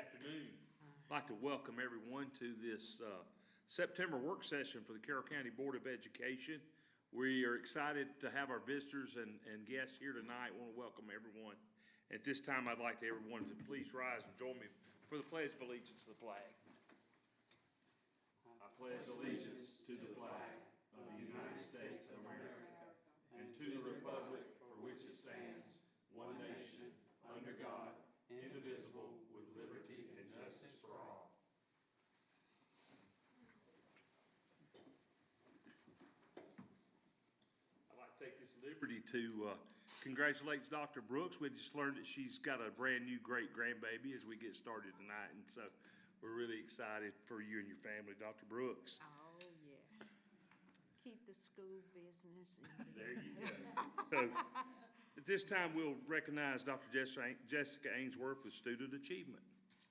afternoon. I'd like to welcome everyone to this September work session for the Carroll County Board of Education. We are excited to have our visitors and guests here tonight. I want to welcome everyone. At this time, I'd like everyone to please rise and join me for the Pledge of Allegiance to the flag. I pledge allegiance to the flag of the United States of America and to the republic for which it stands, one nation, under God, indivisible, with liberty and justice for all. I'd like to take this liberty to congratulate Dr. Brooks. We just learned that she's got a brand new great grandbaby as we get started tonight, and so we're really excited for you and your family, Dr. Brooks. Oh, yeah. Keep the school business in There you go. So, at this time, we'll recognize Dr. Jessica Ainsworth with Student Achievement.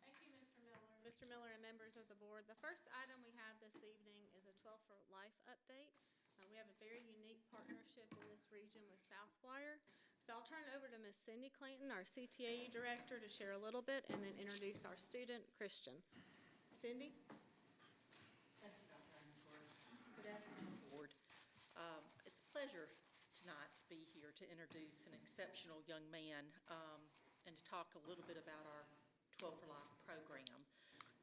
Thank you, Mr. Miller. Mr. Miller and members of the board, the first item we have this evening is a 12 for Life update. We have a very unique partnership in this region with Southwire. So I'll turn it over to Ms. Cindy Clanton, our CTAE director, to share a little bit and then introduce our student, Christian. Cindy? Thank you, Dr. Ainsworth. Good afternoon, board. It's a pleasure tonight to be here to introduce an exceptional young man and to talk a little bit about our 12 for Life program.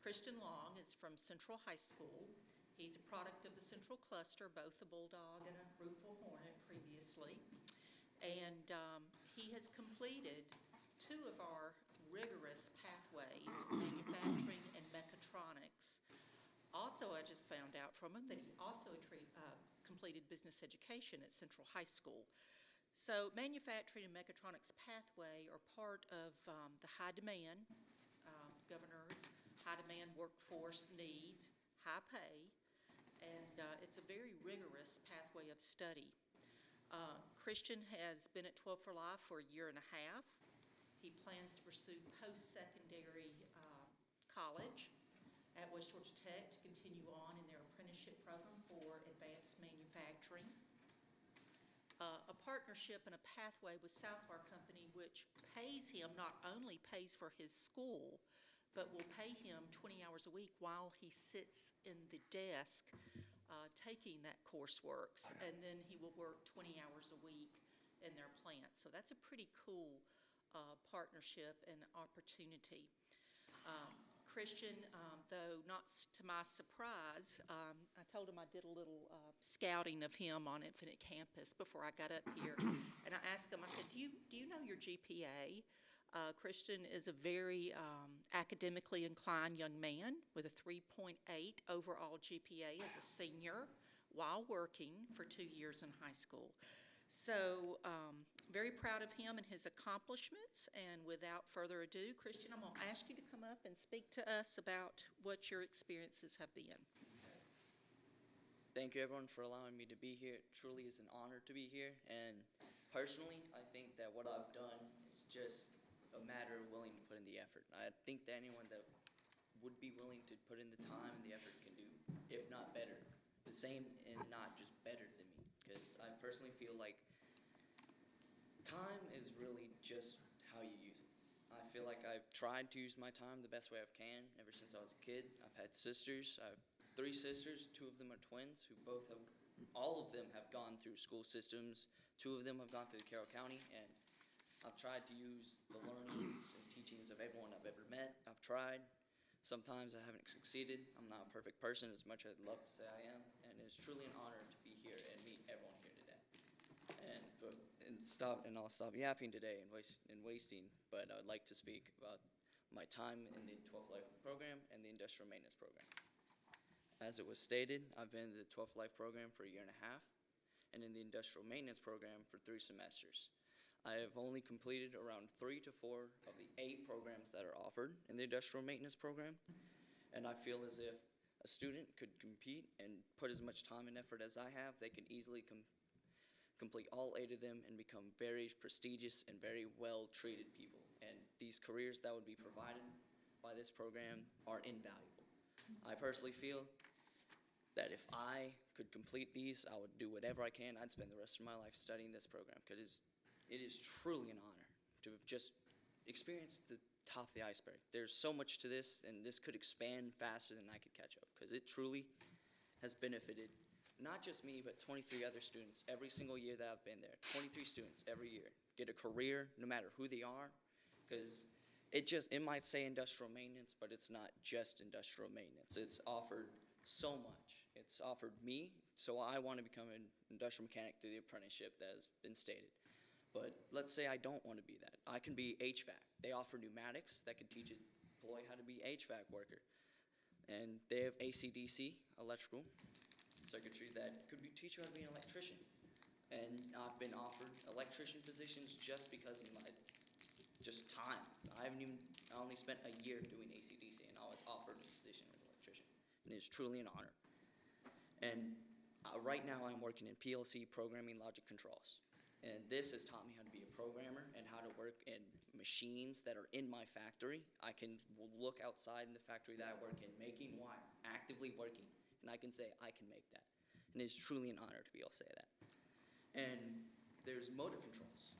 Christian Long is from Central High School. He's a product of the Central Cluster, both a Bulldog and a Fruitful Hornet previously. And he has completed 2 of our rigorous pathways, manufacturing and mechatronics. Also, I just found out from him that he also completed business education at Central High School. So manufacturing and mechatronics pathway are part of the high demand, governor's high demand workforce needs, high pay, and it's a very rigorous pathway of study. Christian has been at 12 for Life for a year and a half. He plans to pursue post-secondary college at West Georgia Tech to continue on in their apprenticeship program for advanced manufacturing. A partnership and a pathway with Southwire Company, which pays him, not only pays for his school, but will pay him 20 hours a week while he sits in the desk taking that coursework, and then he will work 20 hours a week in their plant. So that's a pretty cool partnership and opportunity. Christian, though not to my surprise, I told him I did a little scouting of him on Infinite Campus before I got up here, and I asked him, I said, do you know your GPA? Christian is a very academically inclined young man with a 3.8 overall GPA as a senior while working for 2 years in high school. So very proud of him and his accomplishments, and without further ado, Christian, I'm going to ask you to come up and speak to us about what your experiences have been. Thank you, everyone, for allowing me to be here. It truly is an honor to be here, and personally, I think that what I've done is just a matter of willing to put in the effort. I think that anyone that would be willing to put in the time and the effort can do, if not better, the same and not just better than me, because I personally feel like time is really just how you use it. I feel like I've tried to use my time the best way I can ever since I was a kid. I've had sisters. I have 3 sisters. 2 of them are twins who all of them have gone through school systems. 2 of them have gone through the Carroll County, and I've tried to use the learnings and teachings of everyone I've ever met. I've tried. Sometimes I haven't succeeded. I'm not a perfect person as much as I'd love to say I am, and it's truly an honor to be here and meet everyone here today. I'll stop yapping today and wasting, but I'd like to speak about my time in the 12th Life program and the industrial maintenance program. As it was stated, I've been in the 12th Life program for a year and a half, and in the industrial maintenance program for 3 semesters. I have only completed around 3 to 4 of the 8 programs that are offered in the industrial maintenance program, and I feel as if a student could compete and put as much time and effort as I have, they can easily complete all 8 of them and become very prestigious and very well-treated people. And these careers that would be provided by this program are invaluable. I personally feel that if I could complete these, I would do whatever I can. I'd spend the rest of my life studying this program, because it is truly an honor to have just experienced the top of the iceberg. There's so much to this, and this could expand faster than I could catch up, because it truly has benefited not just me, but 23 other students every single year that I've been there. 23 students every year get a career, no matter who they are, because it might say industrial maintenance, but it's not just industrial maintenance. It's offered so much. It's offered me, so I want to become an industrial mechanic through the apprenticeship that has been stated. But let's say I don't want to be that. I can be HVAC. They offer pneumatics that could teach an employee how to be HVAC worker. And they have AC/DC, electrical circuitry, that could teach you how to be an electrician. And I've been offered electrician positions just because of my time. I only spent a year doing AC/DC, and I was offered a position as an electrician. And it's truly an honor. And right now I'm working in PLC, programming logic controls. And this has taught me how to be a programmer and how to work in machines that are in my factory. I can look outside in the factory that I work in, making wire, actively working, and I can say, I can make that. And it's truly an honor to be able to say that. And there's motor controls.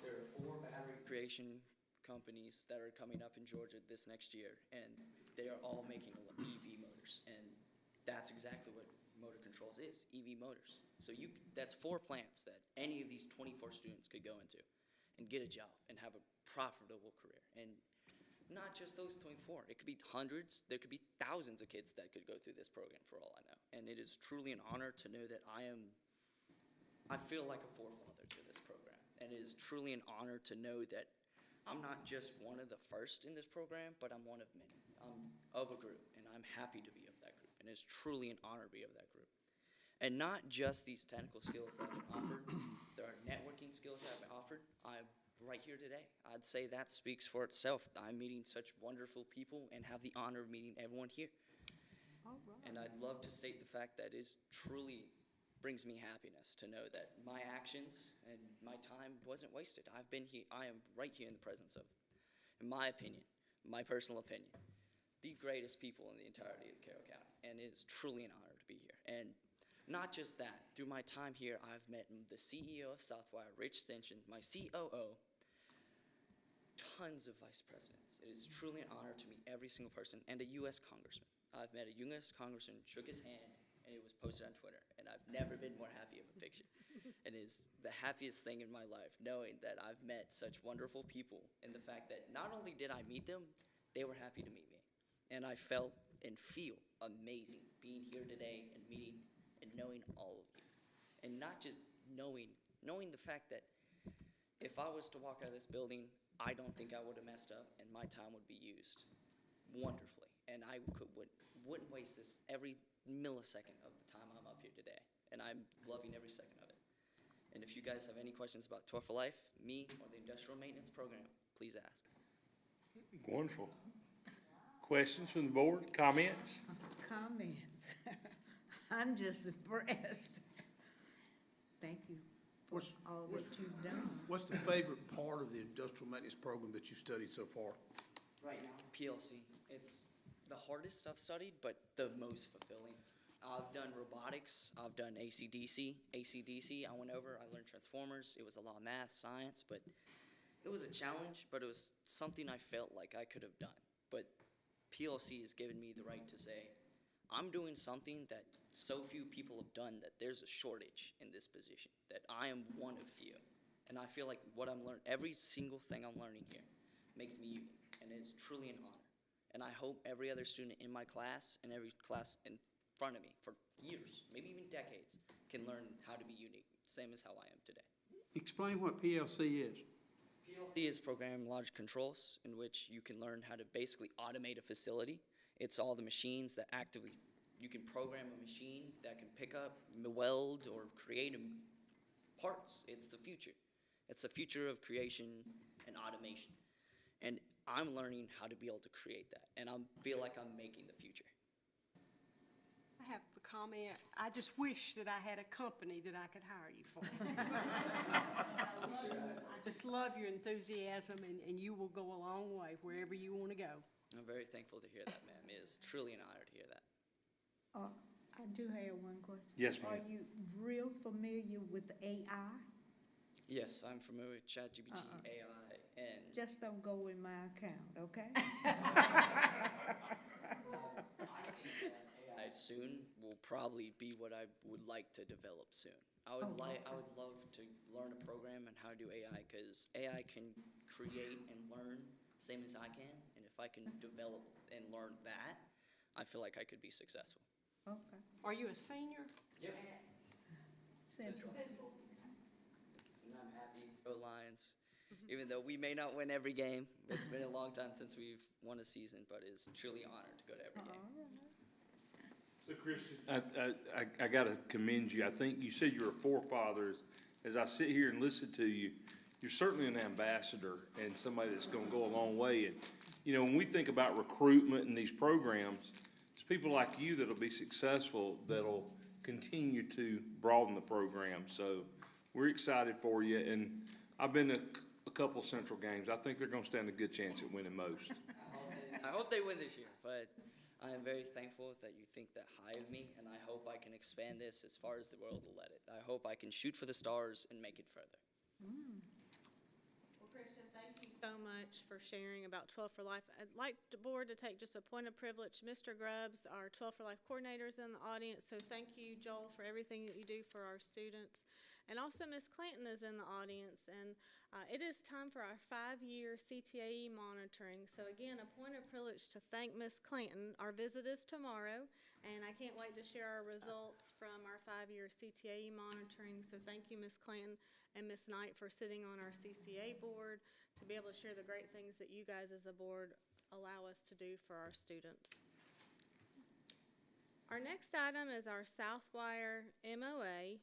There are 4 battery creation companies that are coming up in Georgia this next year, and they are all making EV motors. And that's exactly what motor controls is, EV motors. So that's 4 plants that any of these 24 students could go into and get a job and have a profitable career. And not just those 24. It could be hundreds. There could be thousands of kids that could go through this program for all I know. And it is truly an honor to know that I feel like a forefather to this program. And it is truly an honor to know that I'm not just one of the first in this program, but I'm one of many. I'm of a group, and I'm happy to be of that group. And it's truly an honor to be of that group. And not just these technical skills that have been offered. There are networking skills that have been offered. I'm right here today. I'd say that speaks for itself. I'm meeting such wonderful people and have the honor of meeting everyone here. All right. And I'd love to state the fact that it truly brings me happiness to know that my actions and my time wasn't wasted. I've been here. I am right here in the presence of, in my opinion, my personal opinion, the greatest people in the entirety of Carroll County. And it is truly an honor to be here. And not just that, through my time here, I've met the CEO of Southwire, Rich Stinson, my COO, tons of vice presidents. It is truly an honor to meet every single person, and a U.S. congressman. I've met a U.S. congressman, shook his hand, and it was posted on Twitter, and I've never been more happy of a picture. It is the happiest thing in my life, knowing that I've met such wonderful people, and the fact that not only did I meet them, they were happy to meet me. And I felt and feel amazing being here today and meeting and knowing all of you. And not just knowing the fact that if I was to walk out of this building, I don't think I would have messed up, and my time would be used wonderfully. And I wouldn't waste this every millisecond of the time I'm up here today. And I'm loving every second of it. And if you guys have any questions about 12 for Life, me, or the industrial maintenance program, please ask. Wonderful. Questions from the board, comments? Comments. I'm just impressed. Thank you for What's- all what's- that you've done. What's the favorite part of the industrial maintenance program that you've studied so far? Right now, PLC. It's the hardest I've studied, but the most fulfilling. I've done robotics. I've done AC/DC. AC/DC, I went over. I learned transformers. It was a lot of math, science, but it was a challenge, but it was something I felt like I could have done. But PLC has given me the right to say, I'm doing something that so few people have done, that there's a shortage in this position, that I am one of few. And I feel like what I'm learning, every single thing I'm learning here makes me unique, and it's truly an honor. And I hope every other student in my class and every class in front of me for years, maybe even decades, can learn how to be unique, same as how I am today. Explain what PLC is. PLC is programming logic controls, in which you can learn how to basically automate a facility. It's all the machines that you can program a machine that can pick up, weld, or create parts. It's the future. It's the future of creation and automation. And I'm learning how to be able to create that, and I feel like I'm making the future. I have the comment, I just wish that I had a company that I could hire you for. I just love your enthusiasm, and you will go a long way wherever you want to go. I'm very thankful to hear that, ma'am. It is truly an honor to hear that. I do have one question. Yes, ma'am. Are you real familiar with AI? Yes, I'm familiar with ChatGPT, AI, And Just don't go in my account, okay? AI soon will probably be what I would like to develop soon. I would love to learn a program and how to do AI, because AI can create and learn same as I can, and if I can develop and learn that, I feel like I could be successful. Okay. Are you a senior? Yep. Central. And I'm happy. Go Lions. Even though we may not win every game, it's been a long time since we've won a season, but it's truly an honor to go to every game. So Christian, I gotta commend you. I think you said you're a forefather. As I sit here and listen to you, you're certainly an ambassador and somebody that's gonna go a long way. And, you know, when we think about recruitment and these programs, it's people like you that'll be successful, that'll continue to broaden the program. So we're excited for you, and I've been to a couple Central games. I think they're gonna stand a good chance at winning most. I hope they win this year, but I am very thankful that you think that high of me, and I hope I can expand this as far as the world will let it. I hope I can shoot for the stars and make it further. Well, Christian, thank you so much for sharing about 12 for Life. I'd like the board to take just a point of privilege. Mr. Grubbs, our 12 for Life coordinators in the audience, so thank you, Joel, for everything that you do for our students. And also, Ms. Clanton is in the audience, and it is time for our 5-year CTAE monitoring. So again, a point of privilege to thank Ms. Clanton. Our visit is tomorrow, and I can't wait to share our results from our 5-year CTAE monitoring. So thank you, Ms. Clanton and Ms. Knight, for sitting on our CCA board to be able to share the great things that you guys as a board allow us to do for our students. Our next item is our Southwire MOA.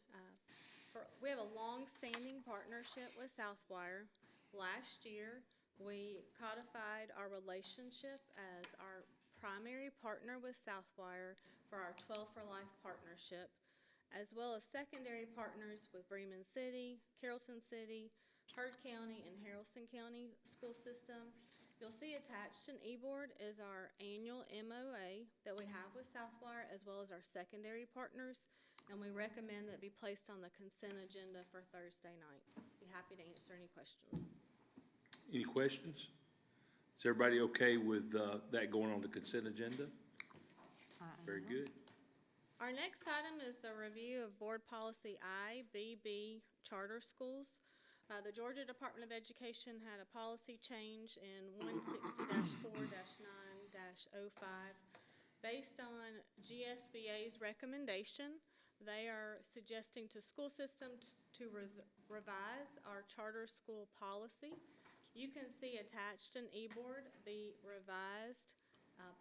We have a long-standing partnership with Southwire. Last year, we codified our relationship as our primary partner with Southwire for our 12 for Life partnership, as well as secondary partners with Bremen City, Carrollton City, Heard County, and Haralson County school system. You'll see attached in eBoard is our annual MOA that we have with Southwire, as well as our secondary partners. And we recommend that it be placed on the consent agenda for Thursday night. Be happy to answer any questions. Any questions? Is everybody okay with that going on the consent agenda? Very good. Our next item is the review of Board Policy IBB Charter Schools. The Georgia Department of Education had a policy change in 160-4-9-05. Based on GSBA's recommendation, they are suggesting to school systems to revise our charter school policy. You can see attached in eBoard the revised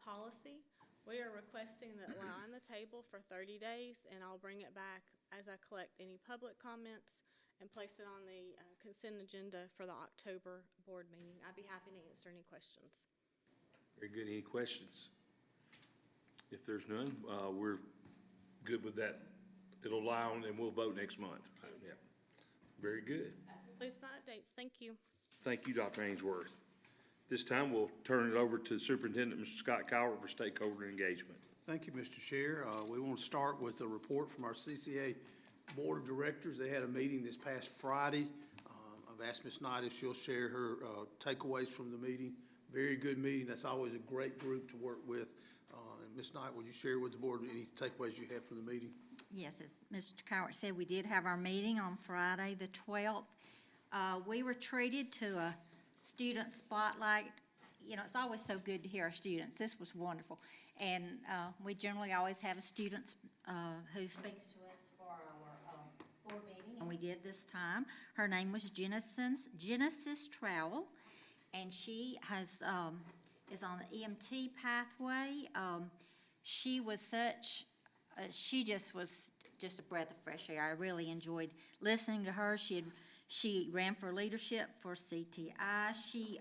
policy. We are requesting that we're on the table for 30 days, and I'll bring it back as I collect any public comments and place it on the consent agenda for the October board meeting. I'd be happy to answer any questions. Very good. Any questions? If there's none, we're good with that. It'll allow, and we'll vote next month. Yeah. Very good. Please my updates. Thank you. Thank you, Dr. Ainsworth. This time, we'll turn it over to Superintendent Mr. Scott Cowart for stakeholder engagement. Thank you, Mr. Chair. We want to start with a report from our CCA Board of Directors. They had a meeting this past Friday. I've asked Ms. Knight if she'll share her takeaways from the meeting. Very good meeting. That's always a great group to work with. And Ms. Knight, would you share with the board any takeaways you had from the meeting? Yes, as Mr. Cowart said, we did have our meeting on Friday, the 12th. We were treated to a student spotlight. You know, it's always so good to hear our students. This was wonderful. And we generally always have a student who speaks to us for our board meeting, and we did this time. Her name was Genesis Trowell, and she has is on the EMT pathway. She was such... she just was just a breath of fresh air. I really enjoyed listening to her. She ran for leadership for CTI. She,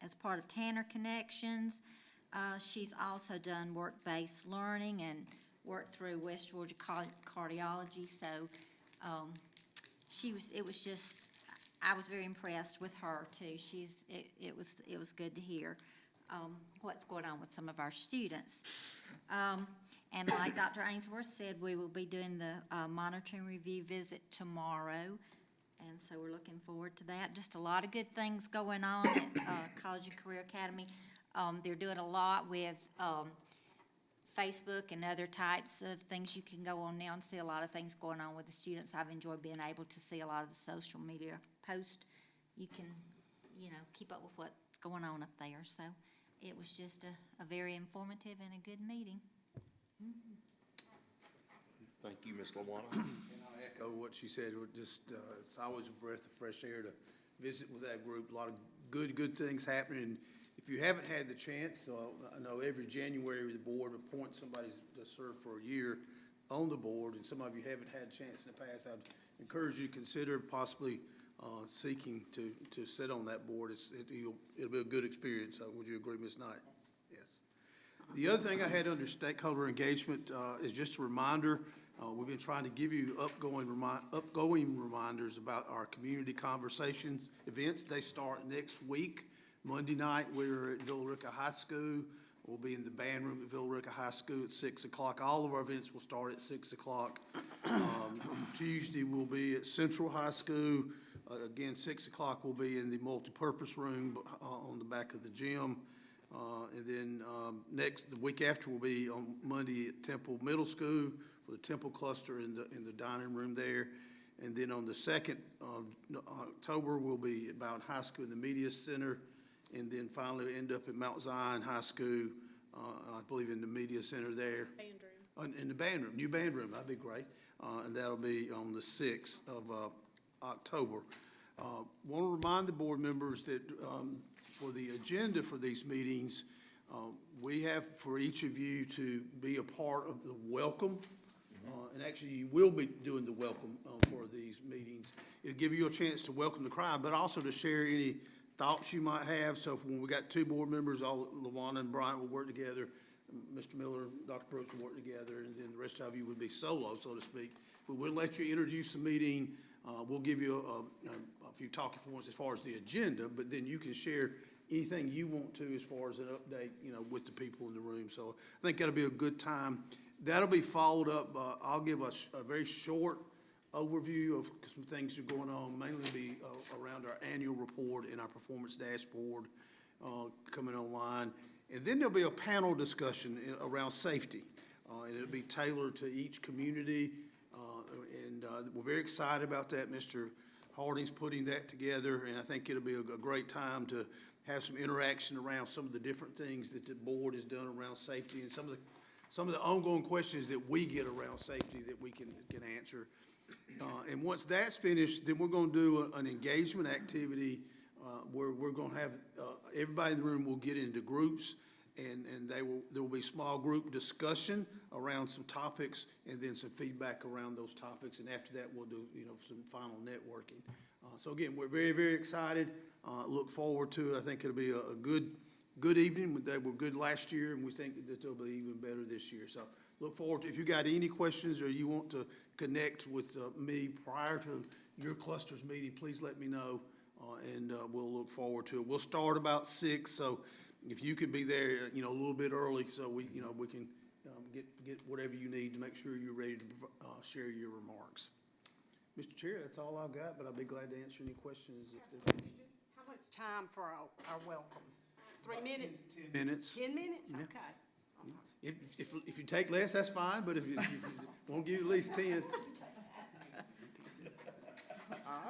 as part of Tanner Connections, she's also done work-based learning and worked through West Georgia Cardiology. So it was just, I was very impressed with her too. It was good to hear what's going on with some of our students. And like Dr. Ainsworth said, we will be doing the monitoring review visit tomorrow and so we're looking forward to that. Just a lot of good things going on at College and Career Academy. They're doing a lot with Facebook and other types of things. You can go on now and see a lot of things going on with the students. I've enjoyed being able to see a lot of the social media posts. You can, keep up with what's going on up there. So it was just a very informative and a good meeting. Thank you, Ms. LaWanna. And I echo what she said, it's always a breath of fresh air to visit with that group. A lot of good things happening. And if you haven't had the chance, I know every January the board appoints somebody to serve for a year on the board, and some of you haven't had a chance in the past. I'd encourage you to consider possibly seeking to sit on that board. It'll be a good experience. Would you agree, Ms. Knight? Yes. The other thing I had under stakeholder engagement is just a reminder. We've been trying to give you upgoing reminders about our community conversations events. They start next week. Monday night, we're at Villa Rica High School. We'll be in the band room at Villa Rica High School at 6 o'clock. All of our events will start at 6 o'clock. Tuesday, we'll be at Central High School. Again, 6 o'clock, we'll be in the multipurpose room on the back of the gym. And then the week after, we'll be on Monday at Temple Middle School for the Temple cluster in the dining room there. And then on the 2nd of October, we'll be at Bowden High School in the Media Center. And then finally, we end up at Mount Zion High School, I believe in the Media Center there. Band room. In the band room, new band room, that'd be great. And that'll be on the 6th of October. Want to remind the board members that for the agenda for these meetings, we have for each of you to be a part of the welcome. And actually, you will be doing the welcome for these meetings. It'll give you a chance to welcome the crowd, but also to share any thoughts you might have. So when we got two board members, LaWanna and Bryant will work together. Mr. Miller, Dr. Brooks will work together, and then the rest of you would be solo, so to speak. But we'll let you introduce the meeting. We'll give you a few talking points as far as the agenda, but then you can share anything you want to as far as an update, with the people in the room. So I think that'll be a good time. That'll be followed up. I'll give a very short overview of some things that are going on, mainly be around our annual report and our performance dashboard coming online. And then there'll be a panel discussion around safety, and it'll be tailored to each community. And we're very excited about that. Mr. Harding's putting that together, and I think it'll be a great time to have some interaction around some of the different things that the board has done around safety and some of the ongoing questions that we get around safety that we can answer. And once that's finished, then we're going to do an engagement activity where we're going to have everybody in the room will get into groups, and there will be small group discussion around some topics, and then some feedback around those topics. And after that, we'll do some final networking. So again, we're very, very excited. Look forward to it. I think it'll be a good evening. They were good last year, and we think that they'll be even better this year. So look forward to, if you got any questions or you want to connect with me prior to your cluster's meeting, please let me know, and we'll look forward to it. We'll start about 6, so if you could be there, a little bit early, so we can get whatever you need to make sure you're ready to share your remarks. Mr. Chair, that's all I've got, but I'll be glad to answer any questions if there's any. How much time for our welcome? 3 minutes? 10 minutes. 10 minutes? Yeah. Okay. If you take less, that's fine, but if you won't give you at least 10.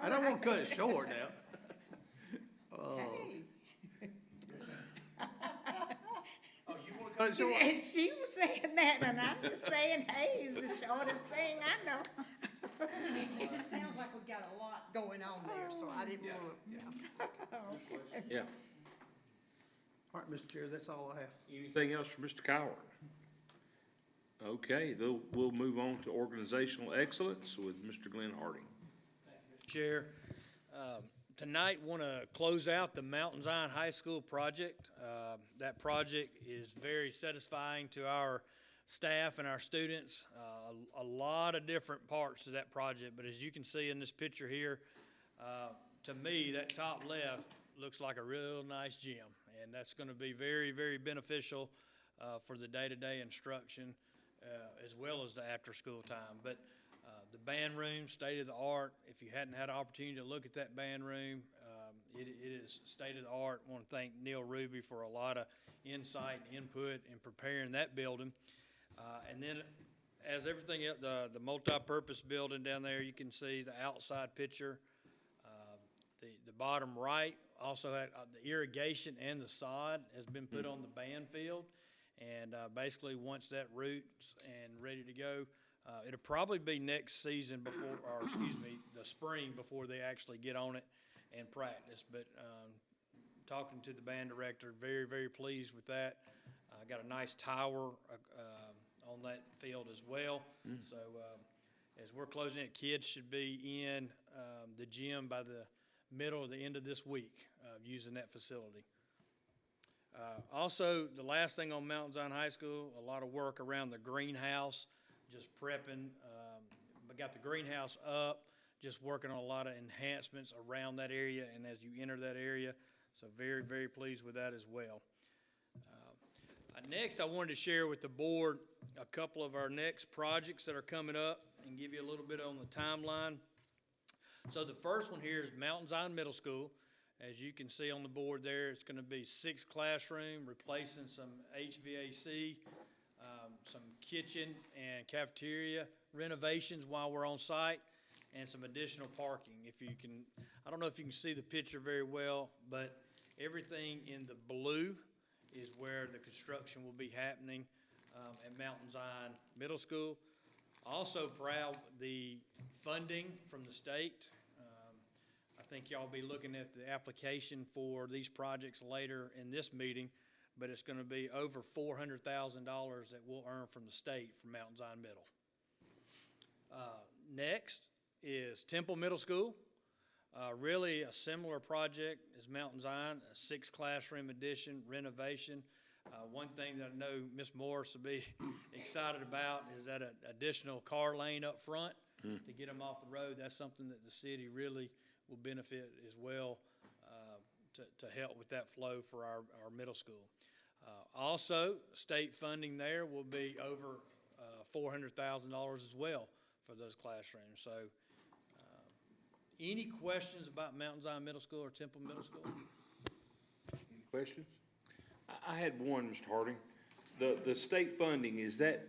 I don't want to cut it short now. Hey. Oh, you want to cut it short? And she was saying that, and I'm just saying, hey, it's the shortest thing I know. It just sounds like we got a lot going on there, so I didn't want to, Yeah. All right, Mr. Chair, that's all I have. Anything else for Mr. Coward? Okay, we'll move on to organizational excellence with Mr. Glenn Harding. Chair, tonight want to close out the Mountain Zion High School project. That project is very satisfying to our staff and our students. A lot of different parts to that project, but as you can see in this picture here, to me, that top left looks like a real nice gym, and that's going to be very, very beneficial for the day-to-day instruction as well as the after-school time. But The band room, state of the art. If you hadn't had an opportunity to look at that band room, it is state of the art. I want to thank Neil Ruby for a lot of insight and input in preparing that building. And then as everything else, the multi-purpose building down there, you can see the outside picture. The bottom right also had the irrigation and the sod has been put on the band field. And basically, once that root's and ready to go, it'll probably be next season before, or excuse me, the spring before they actually get on it and practice. But talking to the band director, very, very pleased with that. Got a nice tower on that field as well. So as we're closing it, kids should be in the gym by the middle or the end of this week using that facility. Also, the last thing on Mountain Zion High School, a lot of work around the greenhouse, just prepping. We got the greenhouse up, just working on a lot of enhancements around that area and as you enter that area. So very, very pleased with that as well. Next, I wanted to share with the board a couple of our next projects that are coming up and give you a little bit on the timeline. So the first one here is Mountain Zion Middle School. As you can see on the board there, it's going to be 6 classroom, replacing some HVAC, some kitchen and cafeteria renovations while we're on site, and some additional parking. If you can, I don't know if you can see the picture very well, but everything in the blue is where the construction will be happening at Mountain Zion Middle School. Also proud the funding from the state. I think y'all will be looking at the application for these projects later in this meeting, but it's going to be over $400,000 that we'll earn from the state from Mountain Zion Middle. Next is Temple Middle School. Really a similar project as Mountain Zion, a 6 classroom addition, renovation. One thing that I know Ms. Morris will be excited about is that additional car lane up front to get them off the road. That's something that the city really will benefit as well to help with that flow for our middle school. Also, state funding there will be over $400,000 as well for those classrooms. So any questions about Mountain Zion Middle School or Temple Middle School? Any questions? I had one, Mr. Harding. The state funding, is that,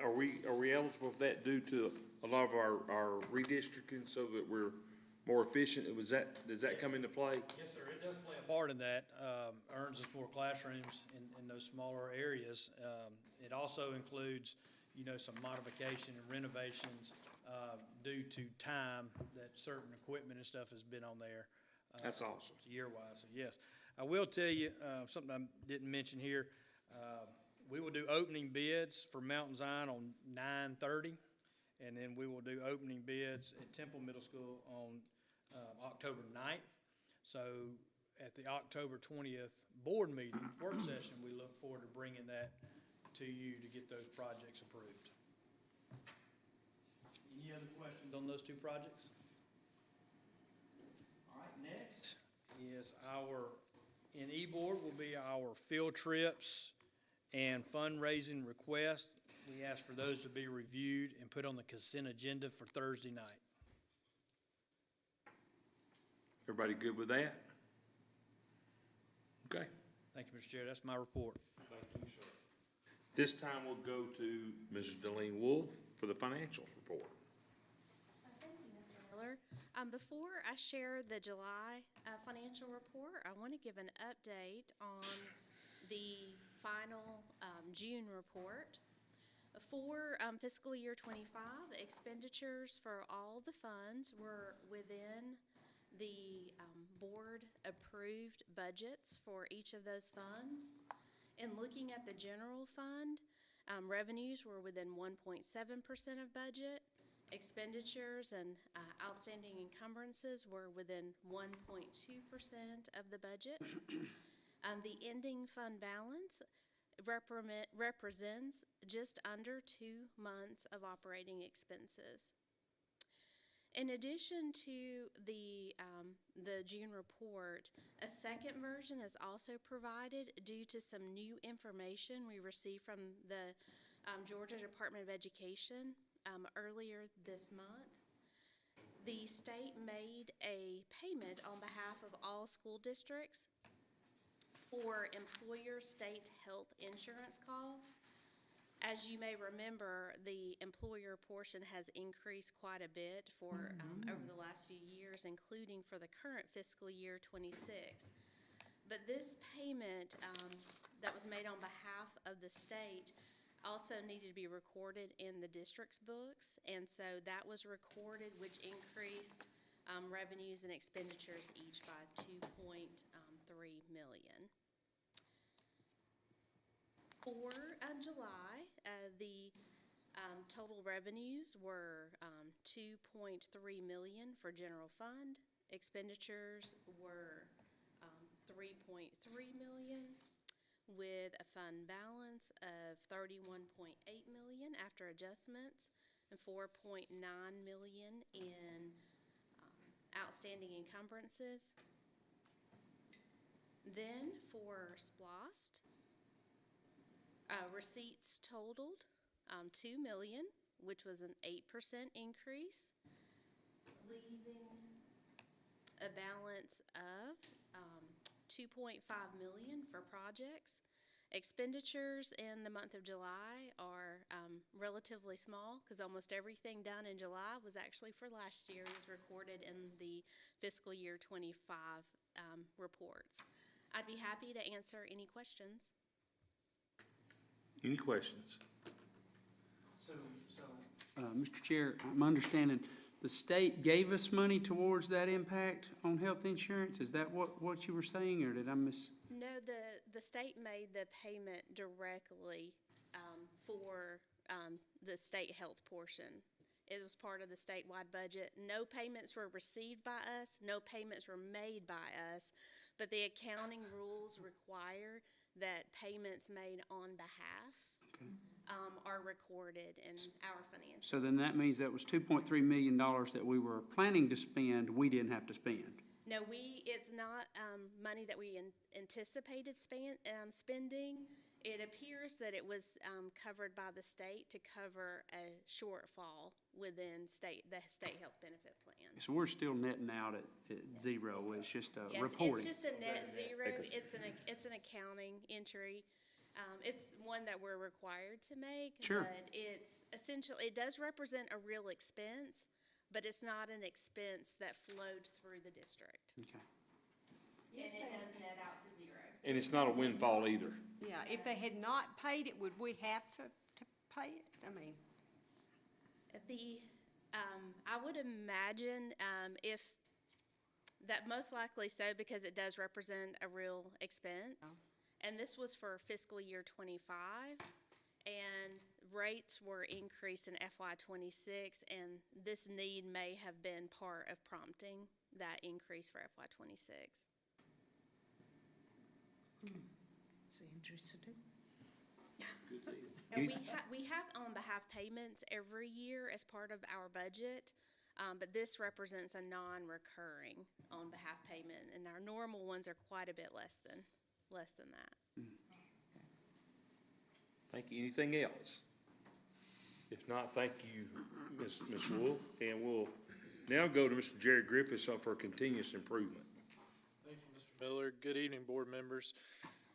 are we eligible for that due to a lot of our redistricting so that we're more efficient? Does that come into play? Yes, sir, it does play a part in that. Earns us more classrooms in those smaller areas. It also includes, some modification and renovations due to time that certain equipment and stuff has been on there. That's awesome. Year-wise, so yes. I will tell you, something I didn't mention here, we will do opening bids for Mountain Zion on 9/30, and then we will do opening bids at Temple Middle School on October 9th. So at the October 20th board meeting, work session, we look forward to bringing that to you to get those projects approved. Any other questions on those 2 projects? All right, next is in e-board will be our field trips and fundraising request. We ask for those to be reviewed and put on the consent agenda for Thursday night. Everybody good with that? Okay. Thank you, Mr. Chair. That's my report. Thank you, sir. This time we'll go to Mrs. Delene Wolf for the financials report. Thank you, Mr. Miller. Before I share the July financial report, I want to give an update on the final June report. For fiscal year '25, expenditures for all the funds were within the board-approved budgets for each of those funds. In looking at the general fund, revenues were within 1.7% of budget. Expenditures and outstanding encumbrances were within 1.2% of the budget. The ending fund balance represents just under 2 months of operating expenses. In addition to the June report, a second version is also provided due to some new information we received from the Georgia Department of Education earlier this month, the state made a payment on behalf of all school districts for employer state health insurance costs. As you may remember, the employer portion has increased quite a bit for, over the last few years, including for the current fiscal year 26. But this payment that was made on behalf of the state also needed to be recorded in the district's books, and so that was recorded, which increased revenues and expenditures each by 2.3 million. For July, the total revenues were 2.3 million for general fund. Expenditures were 3.3 million, with a fund balance of 31.8 million after adjustments and 4.9 million in outstanding encumbrances. Then for SPLOST, receipts totaled 2 million, which was an 8% increase, leaving a balance of 2.5 million for projects. Expenditures in the month of July are relatively small because almost everything done in July was actually for last year, was recorded in the fiscal year 25 reports. I'd be happy to answer any questions. Any questions? Mr. Chair, I'm understanding the state gave us money towards that impact on health insurance? Is that what you were saying, or did I miss? No, the state made the payment directly for the state health portion. It was part of the statewide budget. No payments were received by us, no payments were made by us, but the accounting rules require that payments made on behalf are recorded in our financials. So then that means that was $2.3 million that we were planning to spend, we didn't have to spend. No, it's not money that we anticipated spending. It appears that it was covered by the state to cover a shortfall within the state health benefit plan. So we're still netting out at zero, it's just a Yes, reporting. it's just a net zero. It's an accounting entry. It's one that we're required to make. Sure. But it's essentially, it does represent a real expense, but it's not an expense that flowed through the district. Okay. And it does net out to zero. And it's not a windfall either. Yeah, if they had not paid it, would we have to pay it? I mean, I would imagine if, that most likely so, because it does represent a real expense. Oh. And this was for fiscal year 25, and rates were increased in FY 26, and this need may have been part of prompting that increase for FY 26. It's interesting. And we have on behalf payments every year as part of our budget, but this represents a non-recurring on behalf payment, and our normal ones are quite a bit less than that. Thank you. Anything else? If not, thank you, Ms. Wolf. And we'll now go to Mr. Jerry Griffiths for continuous improvement. Thank you, Mr. Miller. Good evening, board members.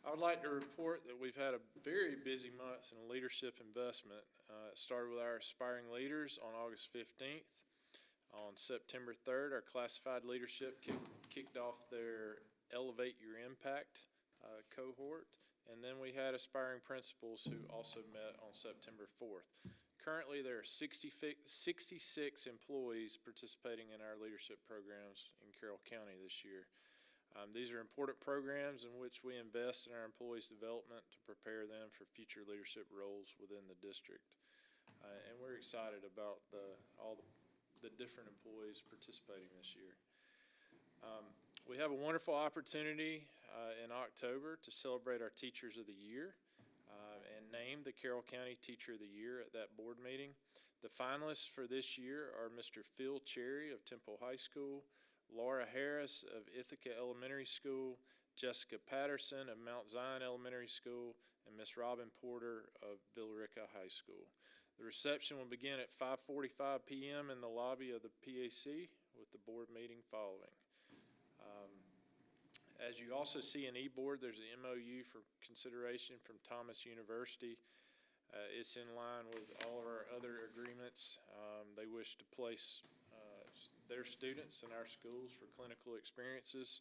I would like to report that we've had a very busy month in leadership investment. It started with our aspiring leaders on August 15th. On September 3rd, our classified leadership kicked off their Elevate Your Impact cohort. And then we had aspiring principals who also met on September 4th. Currently, there are 66 employees participating in our leadership programs in Carroll County this year. These are important programs in which we invest in our employees' development to prepare them for future leadership roles within the district. And we're excited about all the different employees participating this year. We have a wonderful opportunity in October to celebrate our Teachers of the Year and name the Carroll County Teacher of the Year at that board meeting. The finalists for this year are Mr. Phil Cherry of Temple High School, Laura Harris of Ithaca Elementary School, Jessica Patterson of Mount Zion Elementary School, and Miss Robin Porter of Villarica High School. The reception will begin at 5:45 PM in the lobby of the PAC, with the board meeting following. As you also see in e-board, there's an MOU for consideration from Thomas University. It's in line with all of our other agreements. They wish to place their students in our schools for clinical experiences.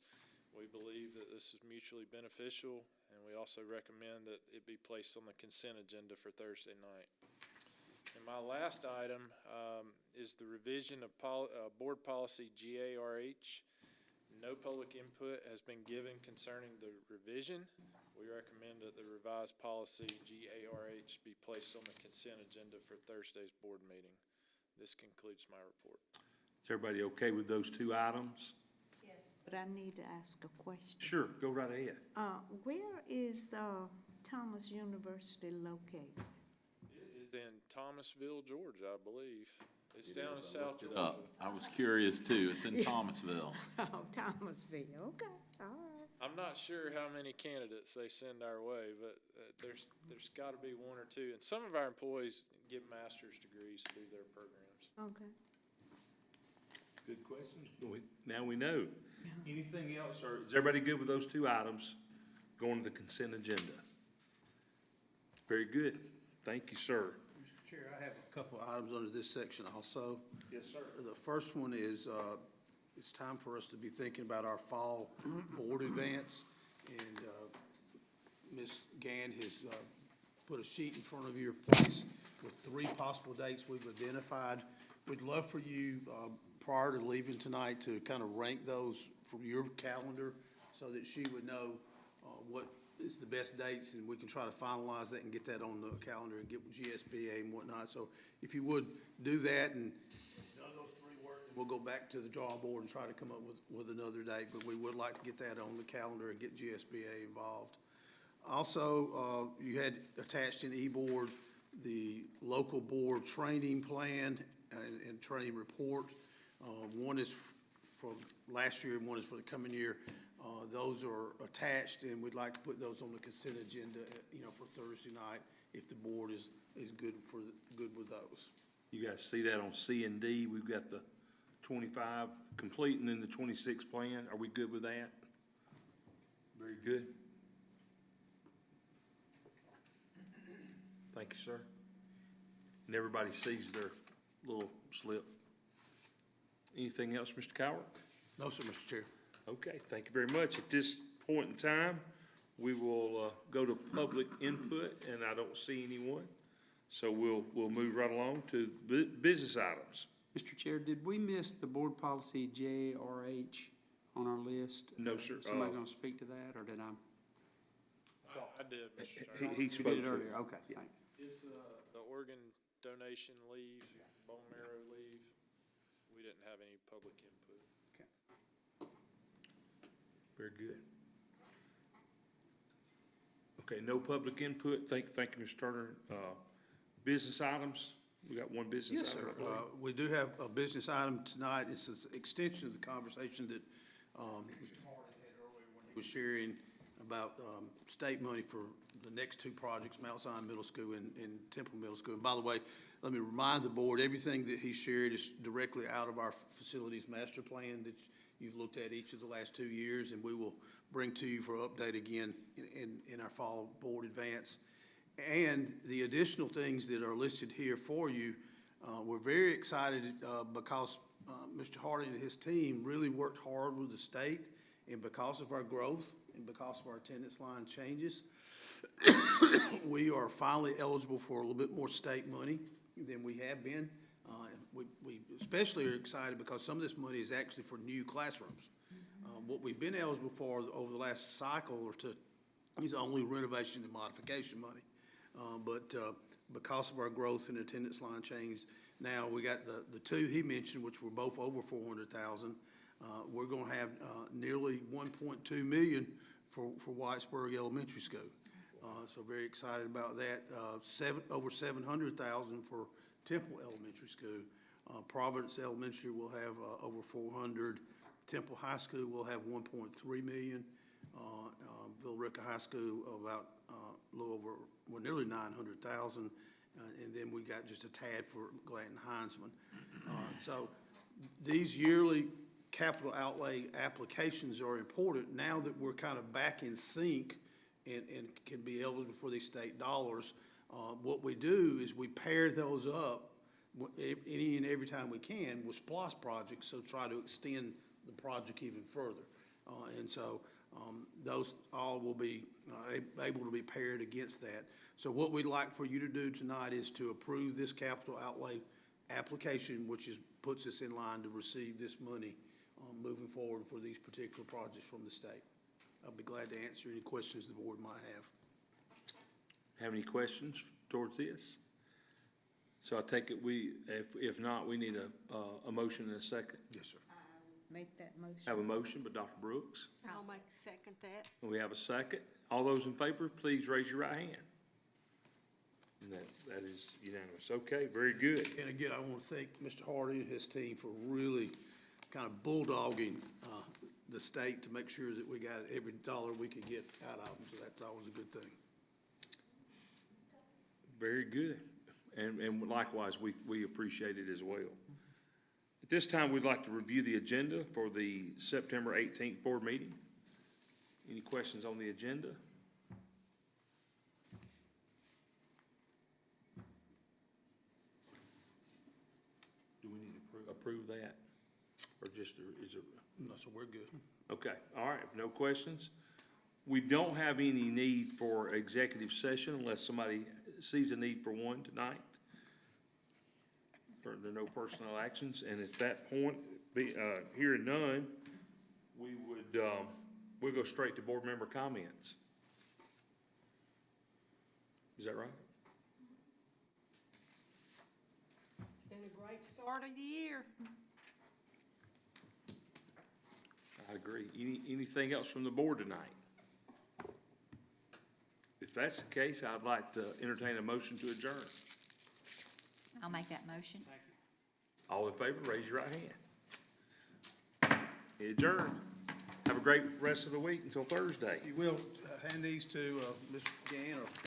We believe that this is mutually beneficial, and we also recommend that it be placed on the consent agenda for Thursday night. And my last item is the revision of board policy GARH. No public input has been given concerning the revision. We recommend that the revised policy GARH be placed on the consent agenda for Thursday's board meeting. This concludes my report. Is everybody okay with those two items? Yes. But I need to ask a question. Sure, go right ahead. Where is, Thomas University located? It is in Thomasville, Georgia, I believe. It's down in South Georgia. I was curious too. It's in Thomasville. Oh, Thomasville, okay, all right. I'm not sure how many candidates they send our way, but there's got to be one or two. And some of our employees get master's degrees through their programs. Okay. Good question. Now we know. Anything else, or is everybody good with those two items going to the consent agenda? Very good. Thank you, sir. Mr. Chair, I have a couple of items under this section also. Yes, sir. The first one is, it's time for us to be thinking about our fall board events. And Ms. Gann has put a sheet in front of your place with 3 possible dates we've identified. We'd love for you, prior to leaving tonight, to kind of rank those from your calendar so that she would know what is the best dates, and we can try to finalize that and get that on the calendar and get with GSBA and whatnot. So if you would do that, and if none of those 3 work, we'll go back to the drawing board and try to come up with another date. But we would like to get that on the calendar and get GSBA involved. Also, you had attached in e-board the local board training plan and training report. One is for last year and one is for the coming year. Those are attached, and we'd like to put those on the consent agenda, for Thursday night, if the board is good with those. You guys see that on C and D? We've got the 25 complete and then the 26 plan. Are we good with that? Very good. Thank you, sir. And everybody sees their little slip. Anything else, Mr. Cowart? No, sir, Mr. Chair. Okay, thank you very much. At this point in time, we will go to public input, and I don't see anyone. So we'll move right along to business items. Mr. Chair, did we miss the board policy JRH on our list? No, sir. Somebody gonna speak to that, or did I? I did, Mr. Chairman. He You spoke did it to earlier, it. okay, thank you. Is the organ donation leave, bone marrow leave? We didn't have any public input. Very good. Okay, no public input. Thank you, Mr. Turner. Business items? We got one business Yes, item. sir. I believe. We do have a business item tonight. It's an extension of the conversation that Mr. Hardy had earlier when he was sharing about state money for the next 2 projects, Mount Zion Middle School and Temple Middle School. And by the way, let me remind the board, everything that he shared is directly out of our facilities master plan that you've looked at each of the last 2 years, and we will bring to you for update again in our fall board advance. And the additional things that are listed here for you, we're very excited because Mr. Hardy and his team really worked hard with the state, and because of our growth and because of our attendance line changes, we are finally eligible for a little bit more state money than we have been. We especially are excited because some of this money is actually for new classrooms. What we've been eligible for over the last cycle or two is only renovation and modification money. But because of our growth and attendance line change, now we got the 2 he mentioned, which were both over 400,000. We're gonna have nearly 1.2 million for Whitesburg Elementary School. So very excited about that. Over 700,000 for Temple Elementary School. Providence Elementary will have over 400. Temple High School will have 1.3 million. Villarica High School about a little over, well, nearly 900,000. and then we got just a tad for Glanton Heinzman. So these yearly capital outlay applications are important now that we're kind of back in sync and can be eligible for these state dollars. What we do is we pair those up any and every time we can with SPOS projects, so try to extend the project even further. And so those all will be able to be paired against that. So what we'd like for you to do tonight is to approve this capital outlay application, which puts us in line to receive this money moving forward for these particular projects from the state. I'll be glad to answer any questions the board might have. Have any questions towards this? So I take it if not, we need a motion and a second. Yes, sir. Make that motion. Have a motion by Dr. Brooks. I'll second that. And we have a second. All those in favor, please raise your right hand. And that is unanimous. Okay, very good. And again, I want to thank Mr. Hardy and his team for really kind of bulldogging the state to make sure that we got every dollar we could get out of them. So that's always a good thing. Very good. And likewise, we appreciate it as well. At this time, we'd like to review the agenda for the September 18th board meeting. Any questions on the agenda? Do we need to approve that? Or just, is it? No, so we're good. Okay, all right, if no questions. We don't have any need for executive session unless somebody sees a need for one tonight. There are no personnel actions, and at that point, hearing none, we'll go straight to board member comments. Is that right? It's been a great start of the year. I agree. Anything else from the board tonight? If that's the case, I'd like to entertain a motion to adjourn. I'll make that motion. All in favor, raise your right hand. Adjourned. Have a great rest of the week until Thursday. You will hand these to Mr. Gann or